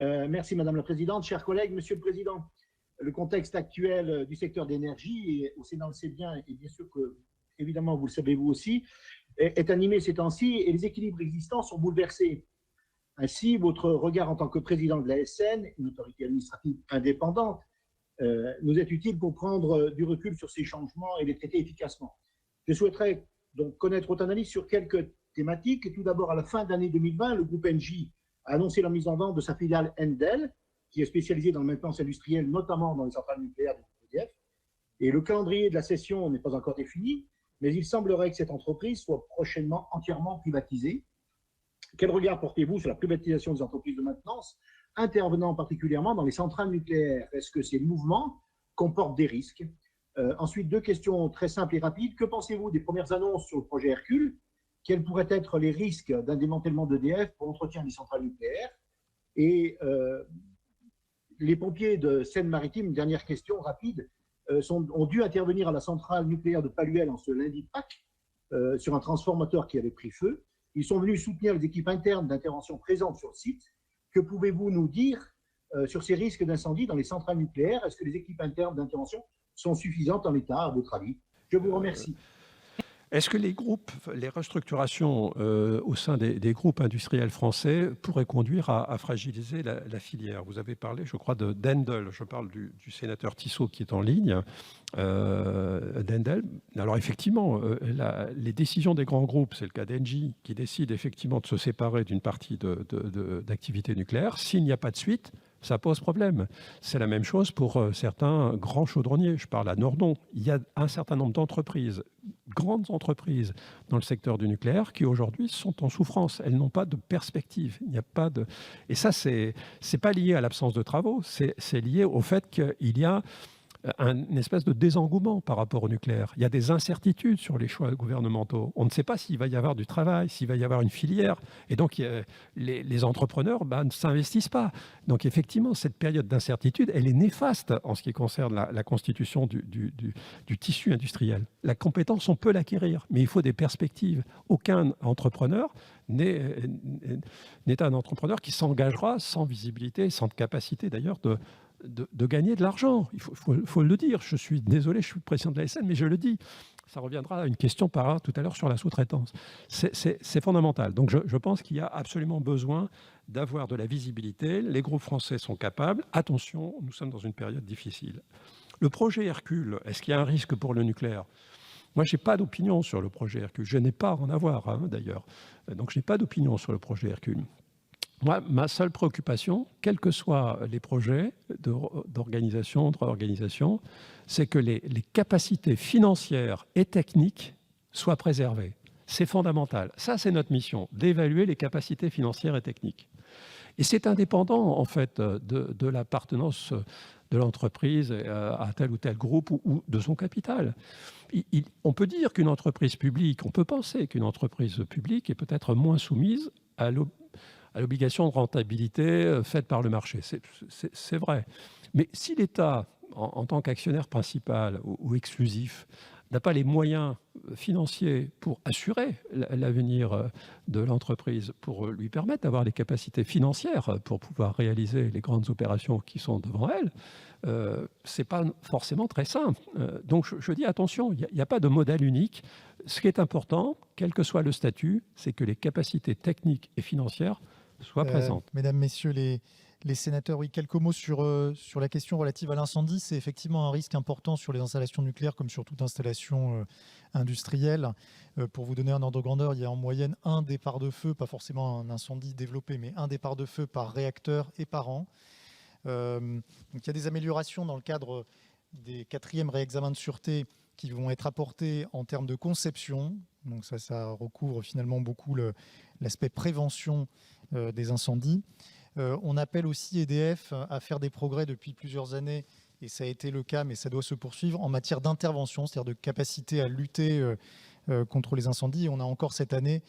Merci Madame la Présidente. Chers collègues, Monsieur le Président, le contexte actuel du secteur d'énergie, et au Sénat on le sait bien, et bien sûr que, évidemment, vous le savez vous aussi, est animé ces temps-ci et les équilibres existants sont bouleversés. Ainsi, votre regard en tant que président de la SN, une autorité administrative indépendante, nous est utile pour prendre du recul sur ces changements et les traiter efficacement. Je souhaiterais donc connaître votre analyse sur quelques thématiques. Tout d'abord, à la fin de l'année 2020, le groupe Engie a annoncé la mise en vente de sa filiale Endel, qui est spécialisée dans la maintenance industrielle, notamment dans les centrales nucléaires du EDF. Et le calendrier de la cession n'est pas encore défini, mais il semblerait que cette entreprise soit prochainement entièrement privatisée. Quel regard portez-vous sur la privatisation des entreprises de maintenance intervenant particulièrement dans les centrales nucléaires? Est-ce que ces mouvements comportent des risques? Ensuite, deux questions très simples et rapides. Que pensez-vous des premières annonces sur le projet Hercule? Quels pourraient être les risques d'un démantèlement d'EDF pour l'entretien des centrales nucléaires? Et les pompiers de Seine-Maritime, une dernière question rapide, ont dû intervenir à la centrale nucléaire de Paluel en ce lundi de Pâques sur un transformateur qui avait pris feu. Ils sont venus soutenir les équipes internes d'intervention présentes sur le site. Que pouvez-vous nous dire sur ces risques d'incendie dans les centrales nucléaires? Est-ce que les équipes internes d'intervention sont suffisantes en l'état, à votre avis? Je vous remercie. Est-ce que les restructurations au sein des groupes industriels français pourraient conduire à fragiliser la filière? Vous avez parlé, je crois, d'Endel. Je parle du sénateur Tissot qui est en ligne. D'Endel. Alors effectivement, les décisions des grands groupes, c'est le cas d'Engie, qui décide effectivement de se séparer d'une partie d'activité nucléaire. S'il n'y a pas de suite, ça pose problème. C'est la même chose pour certains grands chaudronniers. Je parle à Nordon. Il y a un certain nombre d'entreprises, grandes entreprises dans le secteur du nucléaire qui aujourd'hui sont en souffrance. Elles n'ont pas de perspective. Il n'y a pas de... Et ça, c'est pas lié à l'absence de travaux, c'est lié au fait qu'il y a une espèce de désengouement par rapport au nucléaire. Il y a des incertitudes sur les choix gouvernementaux. On ne sait pas s'il va y avoir du travail, s'il va y avoir une filière. Et donc, les entrepreneurs ne s'investissent pas. Donc, effectivement, cette période d'incertitude, elle est néfaste en ce qui concerne la constitution du tissu industriel. La compétence, on peut l'acquérir, mais il faut des perspectives. Aucun entrepreneur n'est un entrepreneur qui s'engagera sans visibilité, sans capacité d'ailleurs de gagner de l'argent. Il faut le dire. Je suis désolé, je suis le président de la SN, mais je le dis. Ça reviendra à une question tout à l'heure sur la sous-traitance. C'est fondamental. Donc je pense qu'il y a absolument besoin d'avoir de la visibilité. Les groupes français sont capables. Attention, nous sommes dans une période difficile. Le projet Hercule, est-ce qu'il y a un risque pour le nucléaire? Moi, je n'ai pas d'opinion sur le projet Hercule. Je n'ai pas à en avoir, d'ailleurs. Donc je n'ai pas d'opinion sur le projet Hercule. Moi, ma seule préoccupation, quels que soient les projets d'organisation, de réorganisation, c'est que les capacités financières et techniques soient préservées. C'est fondamental. Ça, c'est notre mission, d'évaluer les capacités financières et techniques. Et c'est indépendant, en fait, de l'appartenance de l'entreprise à tel ou tel groupe ou de son capital. On peut dire qu'une entreprise publique, on peut penser qu'une entreprise publique est peut-être moins soumise à l'obligation de rentabilité faite par le marché. C'est vrai. Mais si l'État, en tant qu'actionnaire principal ou exclusif, n'a pas les moyens financiers pour assurer l'avenir de l'entreprise, pour lui permettre d'avoir les capacités financières pour pouvoir réaliser les grandes opérations qui sont devant elle, ce n'est pas forcément très simple. Donc je dis attention, il n'y a pas de modèle unique. Ce qui est important, quel que soit le statut, c'est que les capacités techniques et financières soient présentes. Mesdames, Messieurs les sénateurs, oui, quelques mots sur la question relative à l'incendie. C'est effectivement un risque important sur les installations nucléaires comme sur toute installation industrielle. Pour vous donner un ordre de grandeur, il y a en moyenne un départ de feu, pas forcément un incendie développé, mais un départ de feu par réacteur et par an. Donc il y a des améliorations dans le cadre des 4e réexamens de sûreté qui vont être apportés en termes de conception. Donc ça recouvre finalement beaucoup l'aspect prévention des incendies. On appelle aussi EDF à faire des progrès depuis plusieurs années, et ça a été le cas, mais ça doit se poursuivre, en matière d'intervention, c'est-à-dire de capacité à lutter contre les incendies. Et on a encore cette année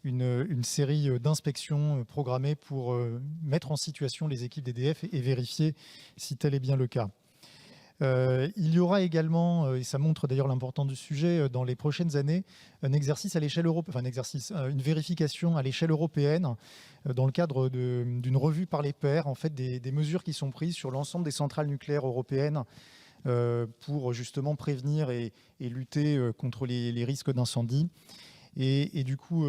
une série d'inspections programmées pour mettre en situation les équipes d'EDF et vérifier si tel est bien le cas. Il y aura également, et ça montre d'ailleurs l'importance du sujet, dans les prochaines années, un exercice à l'échelle européenne, une vérification à l'échelle européenne, dans le cadre d'une revue par les pairs, en fait, des mesures qui sont prises sur l'ensemble des centrales nucléaires européennes pour justement prévenir et lutter contre les risques d'incendie. Et du coup,